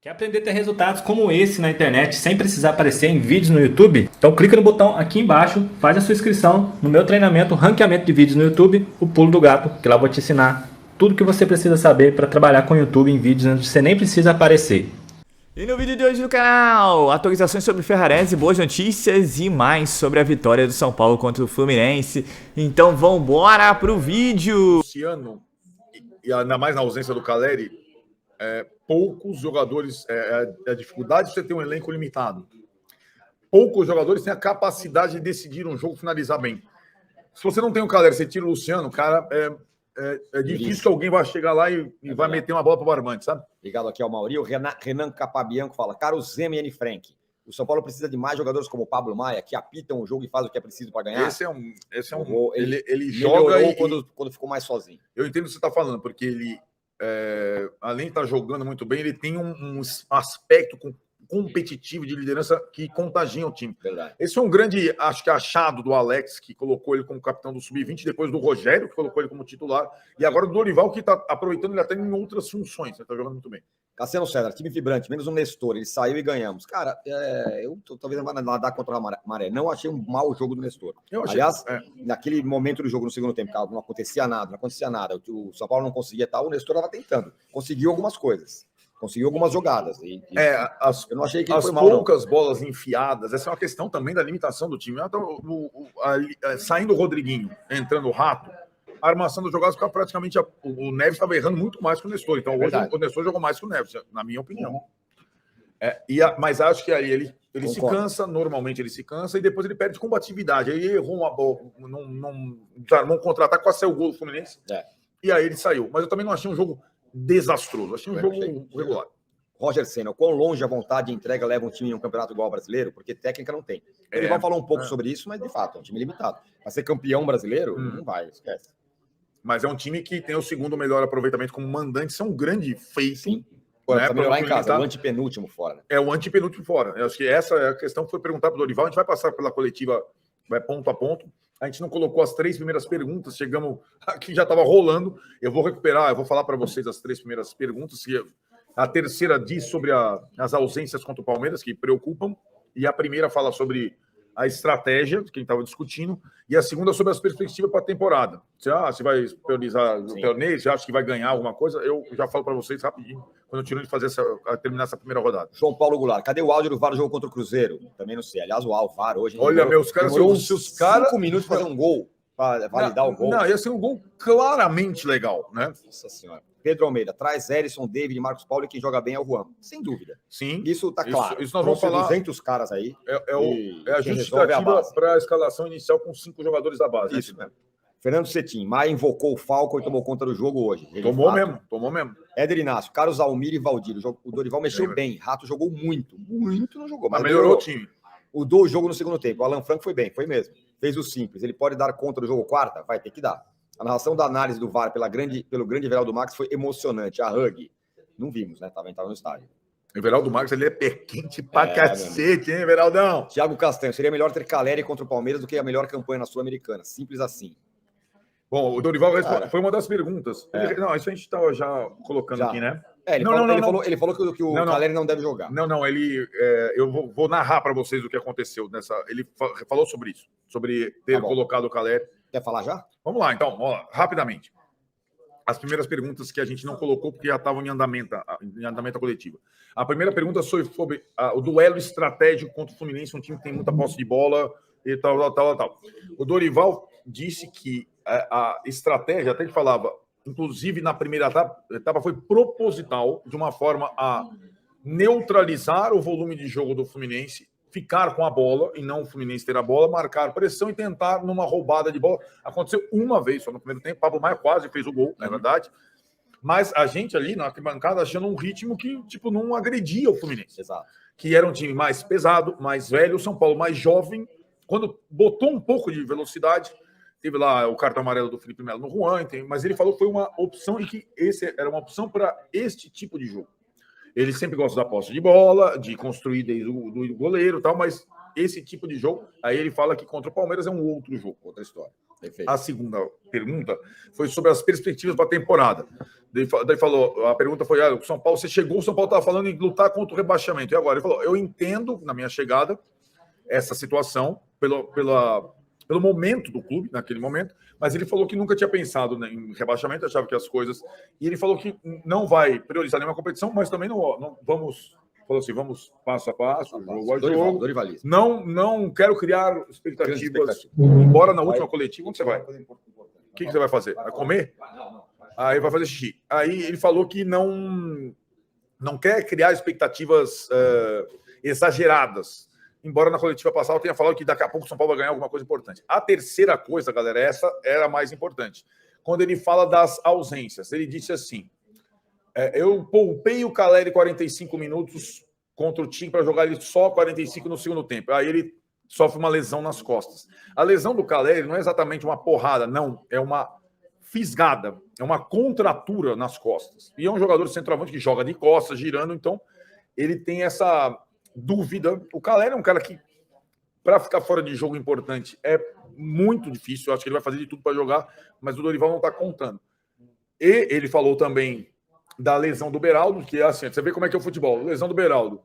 Quer aprender a ter resultados como esse na internet sem precisar aparecer em vídeos no YouTube? Então clica no botão aqui embaixo, faz a sua inscrição no meu treinamento Ranqueamento de Vídeos no YouTube, o Pulo do Gato, que lá eu vou te ensinar tudo o que você precisa saber para trabalhar com o YouTube em vídeos onde você nem precisa aparecer. E no vídeo de hoje no canal, atualizações sobre Ferrarese, boas notícias e mais sobre a vitória do São Paulo contra o Fluminense. Então vambora pro vídeo! Luciano, e ainda mais na ausência do Caleri, poucos jogadores, a dificuldade de você ter um elenco limitado. Poucos jogadores têm a capacidade de decidir um jogo, finalizar bem. Se você não tem o Caleri, você tira o Luciano, cara, é difícil que alguém vá chegar lá e vai meter uma bola para o barbante, sabe? Ligado aqui ao Mauri, o Renan Capabianco fala: Caro Zema e N. Frank, o São Paulo precisa de mais jogadores como o Pablo Maia, que apitam o jogo e fazem o que é preciso para ganhar. Esse é um ele joga joga quando ficou mais sozinho. Eu entendo o que você está falando, porque ele, além de estar jogando muito bem, ele tem um aspecto competitivo de liderança que contagia o time. Verdade. Esse é um grande, acho que, achado do Alex, que colocou ele como capitão do Sub-20, depois do Rogério, que colocou ele como titular, e agora do Dorival, que está aproveitando ele até em outras funções. Ele está jogando muito bem. Cassiano César, time vibrante, menos um Nestor, ele saiu e ganhamos. Cara, eu talvez nadar contra a maré. Não achei um mau jogo do Nestor. Aliás, naquele momento do jogo, no segundo tempo, não acontecia nada. O São Paulo não conseguia tal, o Nestor estava tentando. Conseguiu algumas coisas. Conseguiu algumas jogadas. Eu não achei que ele foi mal. As poucas bolas enfiadas, essa é uma questão também da limitação do time. Saindo o Rodriguinho, entrando o Rato, a armação dos jogadas ficava praticamente... O Neves estava errando muito mais que o Nestor. Então, hoje o Nestor jogou mais que o Neves, na minha opinião. Mas acho que aí ele se cansa, normalmente ele se cansa, e depois ele perde combatividade. Aí errou uma bola, não desarmou um contra-ataque, quase saiu o gol do Fluminense. E aí ele saiu. Mas eu também não achei um jogo desastroso. Achei um jogo regular. Roger Senna, quão longe a vontade de entrega leva um time em um campeonato igual ao brasileiro? Porque técnica não tem. Ele vai falar um pouco sobre isso, mas de fato é um time limitado. Para ser campeão brasileiro, não vai, esquece. Mas é um time que tem o segundo melhor aproveitamento como mandante. Isso é um grande feito. Sim. Também lá em casa, o antepenúltimo fora. Né? É o antepenúltimo fora. Eu acho que essa é a questão que foi perguntada para o Dorival. A gente vai passar pela coletiva, vai ponto a ponto. A gente não colocou as 3 primeiras perguntas, chegamos aqui, já estava rolando. Eu vou recuperar, eu vou falar para vocês as 3 primeiras perguntas. A terceira diz sobre as ausências contra o Palmeiras, que preocupam. E a primeira fala sobre a estratégia, quem estava discutindo. E a segunda sobre as perspectivas para a temporada. Você vai priorizar o torneio? Você acha que vai ganhar alguma coisa? Eu já falo para vocês rapidinho, quando eu tiro de fazer terminar essa primeira rodada. João Paulo Goulart, cadê o áudio do VAR do jogo contra o Cruzeiro? Também não sei. Aliás, o VAR hoje... Olha, meus caras... Demorou uns 5 minutos para fazer um gol, para validar o gol. Não, ia ser um gol claramente legal, né? Nossa senhora. Pedro Almeida, traz Erisson, David, Marcos Paulo, e quem joga bem é o Juan. Sem dúvida. Sim. Isso tá claro. Isso nós vamos falar. 200 caras aí. É a justificativa para a escalação inicial com 5 jogadores da base. Isso mesmo. Fernando Cetim, Maia invocou o Falco e tomou conta do jogo hoje. Tomou mesmo. Éder Inácio, Carlos Almir e Valdir. O Dorival mexeu bem. Rato jogou muito não jogou. Mas melhorou o time. O jogo no segundo tempo. O Alan Franco foi bem, foi mesmo. Fez o simples. Ele pode dar conta do jogo quarta? Vai ter que dar. A narração da análise do VAR pelo grande Everaldo Marques foi emocionante. A Hug, não vimos, né? Tava no estádio. Everaldo Marques, ele é pé quente pra cacete, hein, Everaldão? Thiago Castanho, seria melhor ter Caleri contra o Palmeiras do que a melhor campanha na Sul-Americana. Simples assim. Bom, o Dorival foi uma das perguntas. Não, isso a gente estava já colocando aqui, né? Ele falou que o Caleri não deve jogar. Eu vou narrar para vocês o que aconteceu nessa. Ele falou sobre isso, sobre ter colocado o Caleri. Quer falar já? Vamos lá, então, rapidamente. As primeiras perguntas que a gente não colocou porque já estavam em andamento coletiva. A primeira pergunta foi sobre o duelo estratégico contra o Fluminense, um time que tem muita posse de bola e tal. O Dorival disse que a estratégia, até ele falava, inclusive na primeira etapa, foi proposital, de uma forma a neutralizar o volume de jogo do Fluminense, ficar com a bola e não o Fluminense ter a bola, marcar pressão e tentar numa roubada de bola. Aconteceu uma vez só no primeiro tempo, Pablo Maia quase fez o gol, na verdade, mas a gente ali na arquibancada achando um ritmo que não agredia o Fluminense. Exato. Que era um time mais pesado, mais velho, o São Paulo mais jovem, quando botou um pouco de velocidade, teve lá o cartão amarelo do Felipe Melo no Juan, mas ele falou que foi uma opção e que esse era uma opção para este tipo de jogo. Ele sempre gosta da posse de bola, de construir desde o goleiro e tal, mas esse tipo de jogo. Aí ele fala que contra o Palmeiras é um outro jogo, outra história. Perfeito. A segunda pergunta foi sobre as perspectivas para a temporada. Daí falou, a pergunta foi, o São Paulo, você chegou, o São Paulo estava falando em lutar contra o rebaixamento. E agora? Ele falou, eu entendo, na minha chegada, essa situação, pelo momento do clube, naquele momento, mas ele falou que nunca tinha pensado em rebaixamento, achava que as coisas... E ele falou que não vai priorizar nenhuma competição, mas também não vamos... Falou assim, vamos passo a passo, jogo a jogo. Não quero criar expectativas. Embora na última coletiva, onde você vai? O que você vai fazer? Vai comer? Aí vai fazer xixi. Aí ele falou que não quer criar expectativas exageradas. Embora na coletiva passada eu tenha falado que daqui a pouco o São Paulo vai ganhar alguma coisa importante. A terceira coisa, galera, essa era a mais importante. Quando ele fala das ausências, ele disse assim, eu poupei o Caleri 45 minutos contra o time para jogar ele só 45 no segundo tempo. Aí ele sofre uma lesão nas costas. A lesão do Caleri não é exatamente uma porrada, não. É uma fisgada, é uma contratura nas costas. E é um jogador de centroavante que joga de costas, girando, então ele tem essa dúvida. O Caleri é um cara que, para ficar fora de jogo importante, é muito difícil. Eu acho que ele vai fazer de tudo para jogar, mas o Dorival não está contando. E ele falou também da lesão do Beraldo, que é assim, você vê como é que é o futebol. Lesão do Beraldo.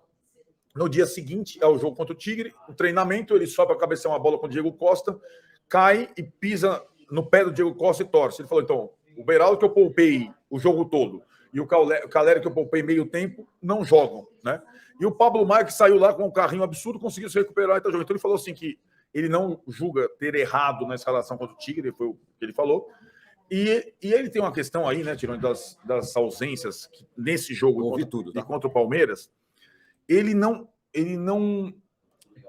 No dia seguinte é o jogo contra o Tigre, o treinamento, ele sobe a cabecear uma bola com o Diego Costa, cai e pisa no pé do Diego Costa e torce. Ele falou, então, o Beraldo que eu poupei o jogo todo e o Caleri que eu poupei meio tempo, não jogam, né? E o Pablo Maia, que saiu lá com um carrinho absurdo, conseguiu se recuperar e tá jogando. Então ele falou assim que ele não julga ter errado na escalação contra o Tigre, foi o que ele falou. E ele tem uma questão aí, né, tirando das ausências nesse jogo contra o Palmeiras, ele não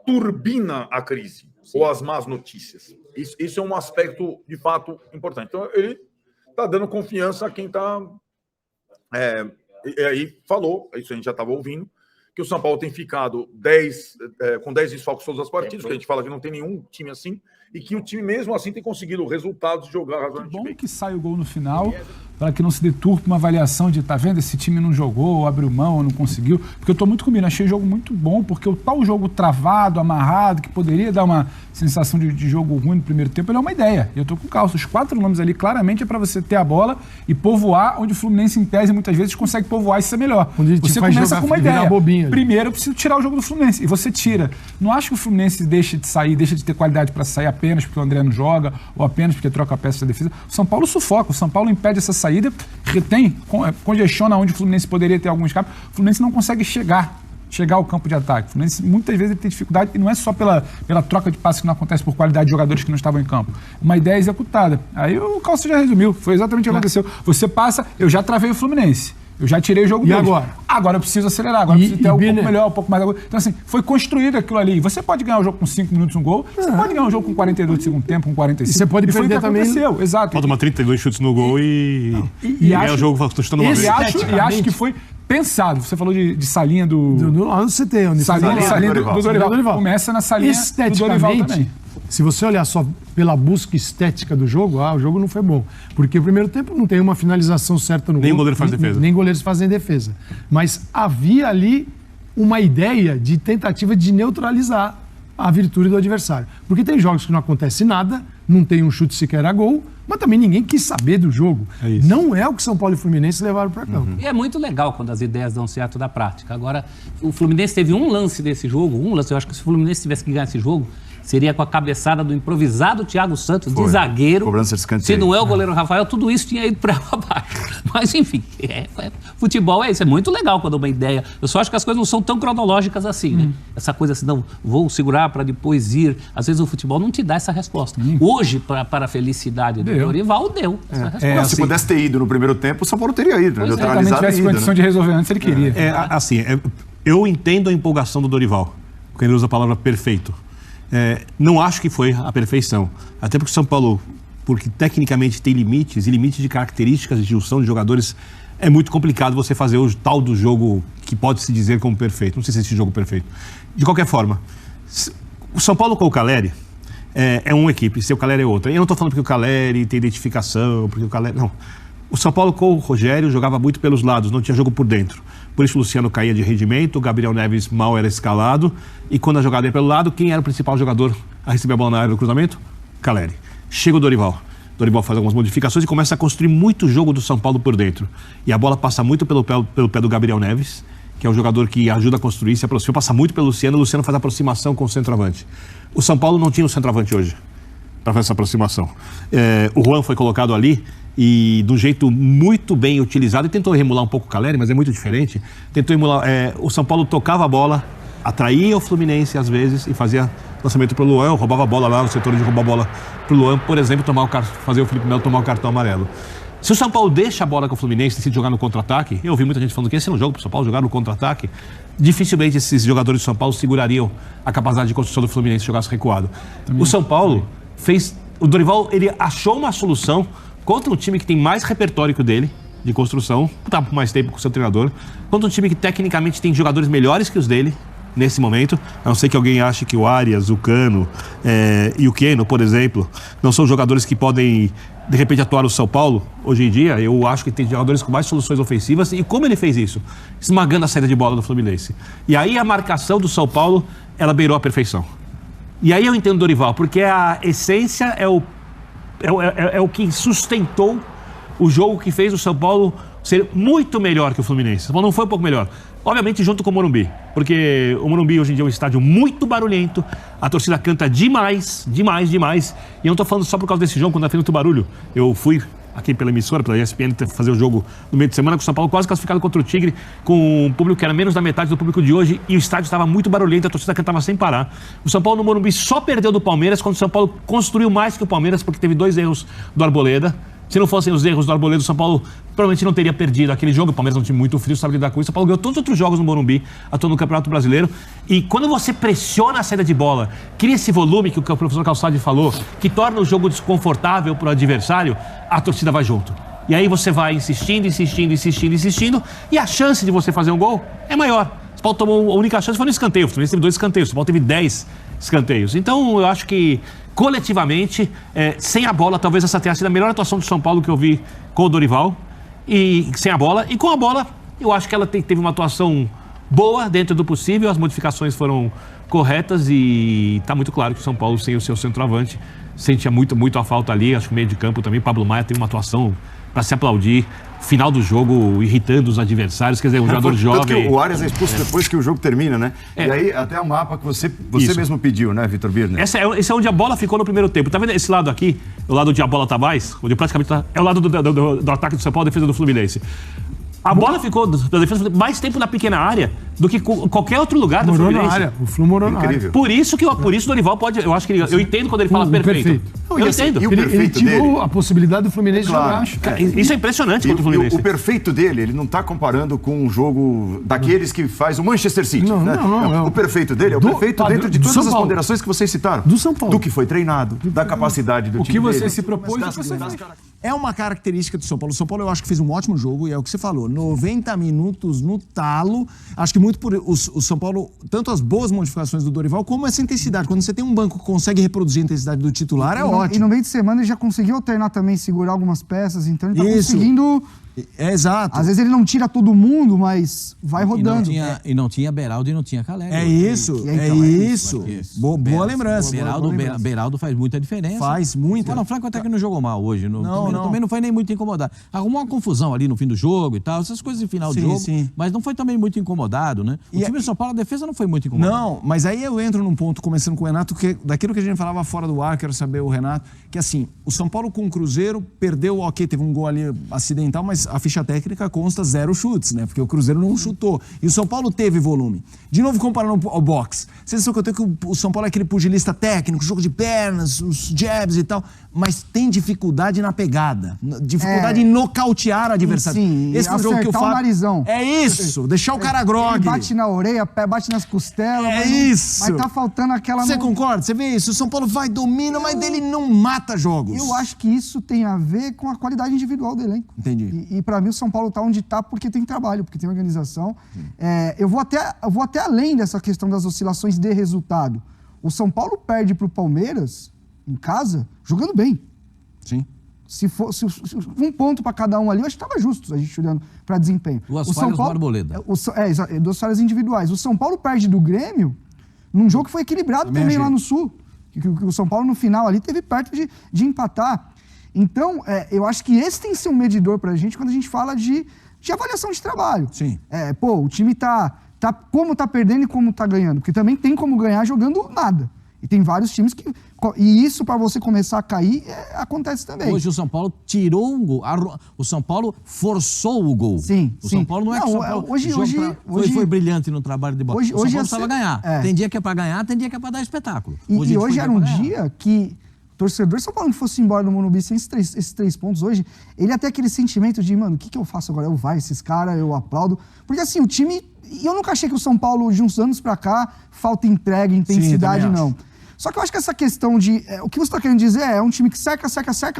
turbina a crise ou as más notícias. Isso é um aspecto, de fato, importante. Então, ele está dando confiança a quem está... E aí falou, isso a gente já estava ouvindo, que o São Paulo tem ficado com 10 desfalques todas as partidas, que a gente fala que não tem nenhum time assim, e que o time mesmo assim tem conseguido resultados de jogar razoavelmente bem. Bom que sai o gol no final, para que não se deturpe uma avaliação de, tá vendo, esse time não jogou, ou abriu mão, ou não conseguiu, porque eu tô muito comigo, achei o jogo muito bom, porque o tal jogo travado, amarrado, que poderia dar uma sensação de jogo ruim no primeiro tempo, ele é uma ideia. Eu tô com o Calço, os 4 nomes ali, claramente é para você ter a bola e povoar, onde o Fluminense, em tese, muitas vezes consegue povoar e ser melhor. Você começa com uma ideia. Primeiro, eu preciso tirar o jogo do Fluminense, e você tira. Não acho que o Fluminense deixa de sair, deixa de ter qualidade para sair apenas porque o André não joga, ou apenas porque troca a peça da defesa. O São Paulo sufoca, o São Paulo impede essa saída, retém, congestiona onde o Fluminense poderia ter algum escape. O Fluminense não consegue chegar ao campo de ataque. O Fluminense, muitas vezes, ele tem dificuldade, e não é só pela troca de passes que não acontece por qualidade de jogadores que não estavam em campo. Uma ideia executada. Aí o Calço já resumiu, foi exatamente o que aconteceu. Você passa, eu já travei o Fluminense. Eu já tirei o jogo dele. Agora eu preciso acelerar, agora eu preciso ter um pouco melhor, um pouco mais... Então, assim, foi construído aquilo ali. Você pode ganhar o jogo com 5 minutos, um gol. Você pode ganhar o jogo com 42 de segundo tempo, com 45. E você pode perder também. Exato. Pode tomar 32 chutes no gol e ganhar o jogo chutando uma vez. E acho que foi pensado. Você falou de salinha do... Lá no CT. Salinha do Dorival. Começa na salinha do Dorival também. Se você olhar só pela busca estética do jogo, o jogo não foi bom. Porque o primeiro tempo não tem uma finalização certa no gol. Nem o goleiro faz defesa. Nem goleiros fazem defesa. Mas havia ali uma ideia de tentativa de neutralizar a virtude do adversário. Porque tem jogos que não acontece nada, não tem um chute sequer a gol, mas também ninguém quis saber do jogo. Não é o que São Paulo e Fluminense levaram para campo. E é muito legal quando as ideias dão certo da prática. Agora, o Fluminense teve um lance desse jogo, eu acho que se o Fluminense tivesse que ganhar esse jogo, seria com a cabeçada do improvisado Thiago Santos, de zagueiro. Cobrança de escanteio. Se não é o goleiro Rafael, tudo isso tinha ido para abaixo. Mas, enfim, futebol é isso. É muito legal quando uma ideia... Eu só acho que as coisas não são tão cronológicas assim, né? Essa coisa assim, não, vou segurar para depois ir. Às vezes o futebol não te dá essa resposta. Hoje, para a felicidade do Dorival, deu essa resposta. Se pudesse ter ido no primeiro tempo, o São Paulo teria ido. Se tivesse condição de resolver antes, ele queria. Eu entendo a empolgação do Dorival, quando ele usa a palavra perfeito. Não acho que foi a perfeição. Até porque o São Paulo, porque tecnicamente tem limites, e limites de características de junção de jogadores, é muito complicado você fazer o tal do jogo que pode se dizer como perfeito. Não sei se é esse jogo perfeito. De qualquer forma, o São Paulo com o Caleri é uma equipe, se o Caleri é outra. E eu não estou falando porque o Caleri tem identificação, porque o Caleri... Não. O São Paulo com o Rogério jogava muito pelos lados, não tinha jogo por dentro. por isso o Luciano caía de rendimento, o Gabriel Neves mal era escalado, e quando a jogada ia pelo lado, quem era o principal jogador a receber a bola na área do cruzamento? Caleri. Chega o Dorival. Dorival faz algumas modificações e começa a construir muito jogo do São Paulo por dentro. E a bola passa muito pelo pé do Gabriel Neves, que é um jogador que ajuda a construir, se aproxima, passa muito pelo Luciano, o Luciano faz a aproximação com o centroavante. O São Paulo não tinha um centroavante hoje para fazer essa aproximação. O Juan foi colocado ali e de um jeito muito bem utilizado, e tentou remular um pouco o Caleri, mas é muito diferente. Tentou emular, o São Paulo tocava a bola, atraía o Fluminense às vezes e fazia lançamento para o Luan, roubava a bola lá no setor de roubar a bola para o Luan, por exemplo, fazer o Felipe Melo tomar o cartão amarelo. Se o São Paulo deixa a bola com o Fluminense e decide jogar no contra-ataque, eu ouvi muita gente falando que esse é um jogo para o São Paulo jogar no contra-ataque, dificilmente esses jogadores do São Paulo segurariam a capacidade de construção do Fluminense se jogasse recuado. O São Paulo o Dorival, ele achou uma solução contra um time que tem mais repertório que o dele, de construção, está por mais tempo com o seu treinador, contra um time que tecnicamente tem jogadores melhores que os dele, nesse momento, a não ser que alguém ache que o Arias, o Cano e o Keno, por exemplo, não são jogadores que podem, de repente, atuar no São Paulo. Hoje em dia, eu acho que tem jogadores com mais soluções ofensivas. E como ele fez isso? Esmagando a saída de bola do Fluminense. E aí a marcação do São Paulo, ela beirou a perfeição. E aí eu entendo o Dorival, porque a essência é o que sustentou o jogo que fez o São Paulo ser muito melhor que o Fluminense. O São Paulo não foi um pouco melhor. Obviamente junto com o Morumbi, porque o Morumbi hoje em dia é um estádio muito barulhento, a torcida canta demais, demais, demais. E eu não estou falando só por causa desse jogo, quando está fazendo barulho. Eu fui aqui pela emissora, pela ESPN, fazer o jogo no meio de semana com o São Paulo, quase classificado contra o Tigre, com um público que era menos da metade do público de hoje, e o estádio estava muito barulhento, a torcida cantava sem parar. O São Paulo no Morumbi só perdeu do Palmeiras quando o São Paulo construiu mais que o Palmeiras, porque teve 2 erros do Arboleda. Se não fossem os erros do Arboleda, o São Paulo provavelmente não teria perdido aquele jogo. O Palmeiras é um time muito frio, sabe lidar com isso. O São Paulo ganhou todos os outros jogos no Morumbi, atuou no Campeonato Brasileiro. E quando você pressiona a saída de bola, cria esse volume que o professor Calçade falou, que torna o jogo desconfortável para o adversário, a torcida vai junto. E aí você vai insistindo, e a chance de você fazer um gol é maior. O São Paulo tomou, a única chance foi no escanteio. O Fluminense teve 2 escanteios, o São Paulo teve 10 escanteios. Então eu acho que coletivamente, sem a bola, talvez essa tenha sido a melhor atuação do São Paulo que eu vi com o Dorival, e sem a bola. E com a bola, eu acho que ela teve uma atuação boa dentro do possível, as modificações foram corretas e está muito claro que o São Paulo, sem o seu centroavante, sentia muito a falta ali. Acho que o meio de campo também, Pablo Maia tem uma atuação para se aplaudir. Final do jogo, irritando os adversários, quer dizer, um jogador jovem. Tanto que o Arias é expulso depois que o jogo termina, né? E aí, até o mapa que você mesmo pediu, né, Vitor Birner? Esse é onde a bola ficou no primeiro tempo. Tá vendo esse lado aqui? O lado onde a bola tá mais, onde praticamente é o lado do ataque do São Paulo, a defesa do Fluminense. A bola ficou da defesa mais tempo na pequena área do que qualquer outro lugar do Fluminense. Na área. O Flu morou na área. Por isso o Dorival pode. Eu acho que eu entendo quando ele fala perfeito. Eu entendo. Ele tirou a possibilidade do Fluminense de jogar. Cara, isso é impressionante contra o Fluminense. O perfeito dele, ele não está comparando com um jogo daqueles que faz o Manchester City. Não. O perfeito dele é o perfeito dentro de todas as ponderações que vocês citaram. Do São Paulo. Do que foi treinado, da capacidade do time dele. O que você dele, se propôs, você fez. É uma característica do São Paulo. O São Paulo eu acho que fez um ótimo jogo e é o que você falou. 90 minutos no talo. Acho que muito por o São Paulo, tanto as boas modificações do Dorival, como essa intensidade. Quando você tem um banco que consegue reproduzir a intensidade do titular, é ótimo. E no meio de semana ele já conseguiu alternar também, segurar algumas peças. Então ele tá conseguindo... Exato. Às vezes ele não tira todo mundo, mas vai rodando. E não tinha Beraldo e não tinha Caleri. É isso. Boa lembrança. Beraldo faz muita diferença. Faz muita. O Franco até que não jogou mal hoje. Também não foi nem muito incomodado. Arrumou uma confusão ali no fim do jogo e tal, essas coisas de final de jogo. Sim. Mas não foi também muito incomodado, né? O time do São Paulo, a defesa não foi muito incomodada. Não, mas aí eu entro num ponto, começando com o Renato, que daquilo que a gente falava fora do ar, quero saber o Renato, que assim, o São Paulo com o Cruzeiro perdeu, teve um gol ali acidental, mas a ficha técnica consta 0 chutes, né? Porque o Cruzeiro não chutou. E o São Paulo teve volume. De novo, comparando ao boxe. Vocês sabem que eu tenho que o São Paulo é aquele pugilista técnico, jogo de pernas, os jabs e tal, mas tem dificuldade na pegada. Dificuldade em nocautear o adversário. Sim, esse foi o jogo que eu falo. O narizão. É isso, deixar o cara grogue. Ele bate na orelha, bate nas costelas. Isso. Mas tá faltando aquela... Você concorda? Você vê isso? O São Paulo vai, domina, mas ele não mata jogos. Eu acho que isso tem a ver com a qualidade individual do elenco. Entendi. E pra mim o São Paulo tá onde tá porque tem trabalho, porque tem organização. Eu vou até além dessa questão das oscilações de resultado. O São Paulo perde pro Palmeiras, em casa, jogando bem. Sim. Se um ponto para cada um ali, eu acho que estava justo a gente olhando para desempenho. Duas falhas do Arboleda. Duas falhas individuais. O São Paulo perde do Grêmio num jogo que foi equilibrado também lá no Sul. Que o São Paulo no final ali teve perto de empatar. Então, eu acho que esse tem que ser um medidor para a gente quando a gente fala de avaliação de trabalho. Sim. O time como tá perdendo e como tá ganhando. Porque também tem como ganhar jogando nada. E tem vários times que... E isso, para você começar a cair, acontece também. Hoje o São Paulo tirou um gol. O São Paulo forçou o gol. Sim, o São Paulo não é que o São Paulo... Foi brilhante no trabalho de bola. O São Paulo precisava ganhar. Tem dia que é para ganhar, tem dia que é para dar espetáculo. E hoje era um dia que o torcedor São Paulo não fosse embora no Morumbi sem esses 3 pontos hoje, ele até aquele sentimento de, mano, o que eu faço agora? Eu vai esses caras, eu aplaudo. Porque assim, o time... E eu nunca achei que o São Paulo, de uns anos para cá, falta entrega, intensidade, não. Só que eu acho que essa questão de... o que você está querendo dizer é um time que cerca,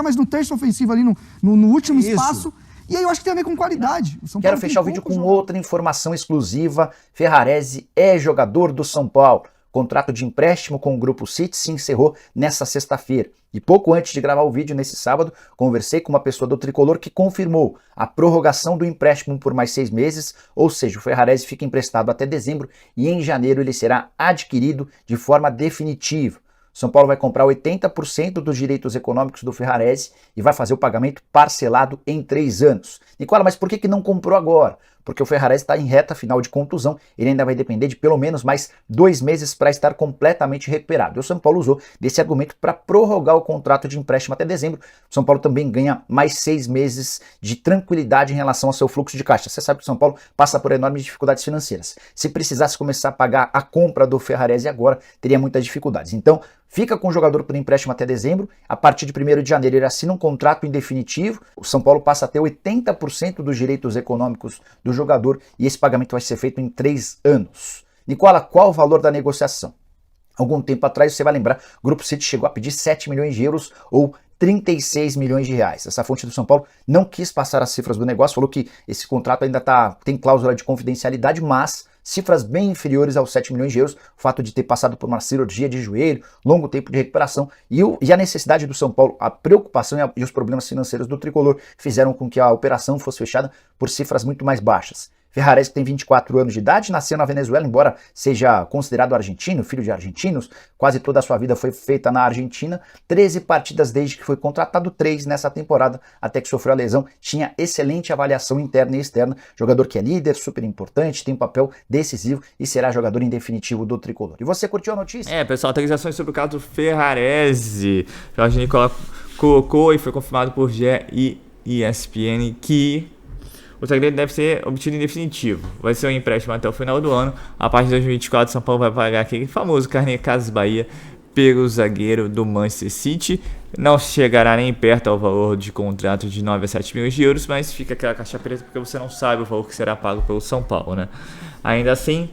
mas no terço ofensivo ali, no último espaço. E aí eu acho que tem a ver com qualidade. O São Quero Paulo fechar o vídeo com outra informação exclusiva. Ferrarese é jogador do São Paulo. Contrato de empréstimo com o Grupo City se encerrou nessa sexta-feira. E pouco antes de gravar o vídeo, nesse sábado, conversei com uma pessoa do Tricolor que confirmou a prorrogação do empréstimo por mais 6 meses, ou seja, o Ferrarese fica emprestado até dezembro e em janeiro ele será adquirido de forma definitiva. São Paulo vai comprar 80% dos direitos econômicos do Ferrarese e vai fazer o pagamento parcelado em 3 anos. Nicola, mas por que não comprou agora? Porque o Ferrarese está em reta final de contusão, ele ainda vai depender de pelo menos mais 2 meses para estar completamente recuperado. E o São Paulo usou desse argumento para prorrogar o contrato de empréstimo até dezembro. O São Paulo também ganha mais 6 meses de tranquilidade em relação ao seu fluxo de caixa. Você sabe que o São Paulo passa por enormes dificuldades financeiras. Se precisasse começar a pagar a compra do Ferrarese agora, teria muitas dificuldades. Então, fica com o jogador por empréstimo até dezembro. A partir de 1º de janeiro ele assina um contrato em definitivo. O São Paulo passa a ter 80% dos direitos econômicos do jogador e esse pagamento vai ser feito em 3 anos. Nicola, qual o valor da negociação? Algum tempo atrás, você vai lembrar, o Grupo City chegou a pedir 7 milhões de euros ou 36 milhões de reais. Essa fonte do São Paulo não quis passar as cifras do negócio, falou que esse contrato ainda tem cláusula de confidencialidade, mas cifras bem inferiores aos 7 milhões de euros, o fato de ter passado por uma cirurgia de joelho, longo tempo de recuperação e a necessidade do São Paulo, a preocupação e os problemas financeiros do Tricolor fizeram com que a operação fosse fechada por cifras muito mais baixas. Ferrarese, que tem 24 anos de idade, nasceu na Venezuela, embora seja considerado argentino, filho de argentinos, quase toda a sua vida foi feita na Argentina, 13 partidas desde que foi contratado, 3 nessa temporada, até que sofreu a lesão, tinha excelente avaliação interna e externa, jogador que é líder, super importante, tem um papel decisivo e será jogador em definitivo do Tricolor. E você curtiu a notícia? Pessoal, atualizações sobre o caso do Ferrarese. Jorge Nicola colocou e foi confirmado por GE e ESPN que o zagueiro deve ser obtido em definitivo. Vai ser um empréstimo até o final do ano. A partir de 2024, São Paulo vai pagar aquele famoso carnê Casas Bahia pelo zagueiro do Manchester City. Não chegará nem perto ao valor de contrato de 9 a 7 milhões de euros, mas fica aquela caixa preta porque você não sabe o valor que será pago pelo São Paulo, né? Ainda assim,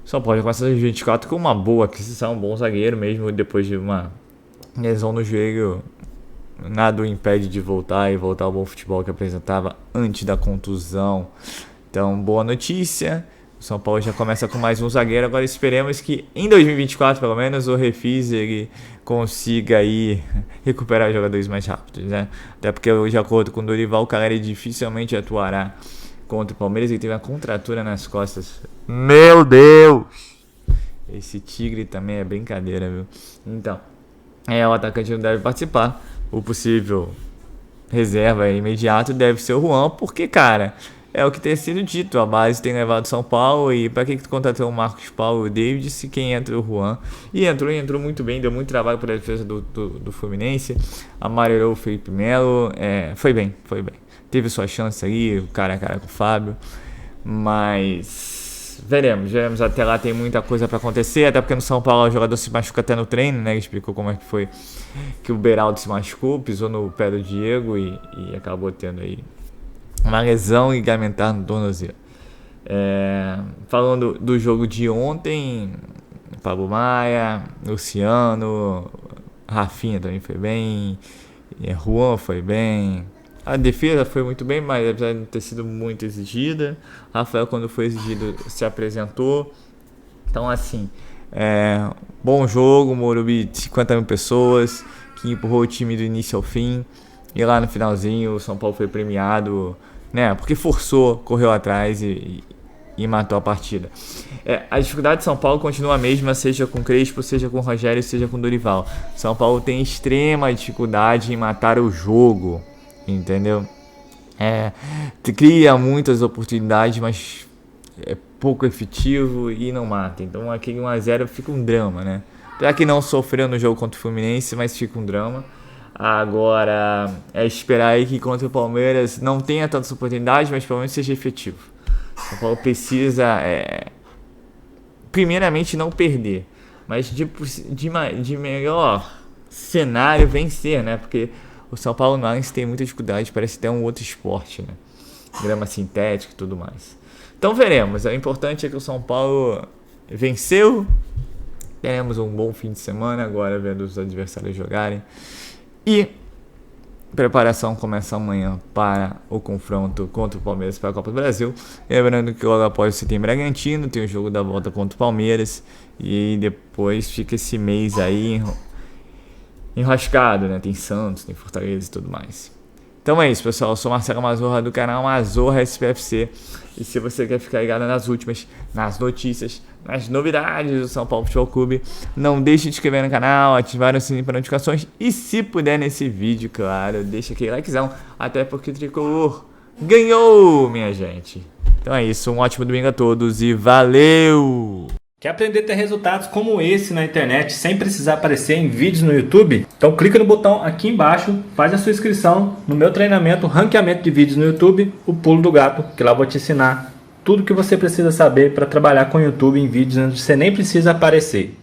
São Paulo já começa 2024 com uma boa aquisição, um bom zagueiro, mesmo depois de uma lesão no joelho. Nada o impede de voltar ao bom futebol que apresentava antes da contusão. Então, boa notícia. O São Paulo já começa com mais um zagueiro. Agora esperemos que em 2024, pelo menos, o Refis ele consiga aí recuperar os jogadores mais rápidos, né? Até porque, de acordo com o Dorival, o Caleri dificilmente atuará contra o Palmeiras. Ele teve uma contratura nas costas. Meu Deus! Esse tigre também é brincadeira, viu? Então, o atacante não deve participar. O possível reserva imediato deve ser o Juan, porque, cara, é o que tem sido dito. A base tem levado São Paulo e para que tu contratou o Marcos Paulo e o David se quem entra o Juan? E entrou muito bem, deu muito trabalho para a defesa do Fluminense, amarelou o Felipe Melo, foi bem. Teve sua chance ali, cara a cara com o Fábio, mas veremos, até lá tem muita coisa para acontecer, até porque no São Paulo o jogador se machuca até no treino, né? Ele explicou como é que foi que o Beraldo se machucou, pisou no pé do Diego e acabou tendo aí uma lesão ligamentar no tornozelo. Falando do jogo de ontem, Pablo Maia, Luciano, Rafinha também foi bem, Juan foi bem. A defesa foi muito bem, mas apesar de não ter sido muito exigida, Rafael, quando foi exigido, se apresentou. Então, assim, bom jogo, Morumbi, 50 mil pessoas, que empurrou o time do início ao fim. E lá no finalzinho o São Paulo foi premiado, né? Porque forçou, correu atrás e matou a partida. A dificuldade de São Paulo continua a mesma, seja com Crespo, seja com Rogério, seja com Dorival. São Paulo tem extrema dificuldade em matar o jogo, entendeu? Cria muitas oportunidades, mas é pouco efetivo e não mata. Então aquele 1-0 fica um drama, né? Já que não sofreu no jogo contra o Fluminense, mas fica um drama. Agora é esperar aí que contra o Palmeiras não tenha tantas oportunidades, mas pelo menos seja efetivo. O São Paulo precisa primeiramente não perder, mas de melhor cenário vencer, né? Porque o São Paulo no Allianz tem muita dificuldade, parece até um outro esporte, né? Grama sintética e tudo mais. Então veremos, o importante é que o São Paulo venceu, teremos um bom fim de semana agora vendo os adversários jogarem e preparação começa amanhã para o confronto contra o Palmeiras para a Copa do Brasil. Lembrando que logo após você tem Bragantino, tem o jogo da volta contra o Palmeiras e depois fica esse mês aí enrascado, né? Tem Santos, tem Fortaleza e tudo mais. Então é isso, pessoal. Eu sou Marcelo Mazorra do canal Mazorra SPFC. E se você quer ficar ligado nas últimas, nas notícias, nas novidades do São Paulo Futebol Clube, não deixe de se inscrever no canal, ativar o sininho para notificações. E se puder nesse vídeo, claro, deixa aquele likezão. Até porque o Tricolor ganhou, minha gente. Então é isso. Um ótimo domingo a todos e valeu! Quer aprender a ter resultados como esse na internet sem precisar aparecer em vídeos no YouTube? Então clica no botão aqui embaixo, faz a sua inscrição no meu treinamento Ranqueamento de Vídeos no YouTube, o Pulo do Gato, que lá eu vou te ensinar tudo que você precisa saber para trabalhar com o YouTube em vídeos onde você nem precisa aparecer.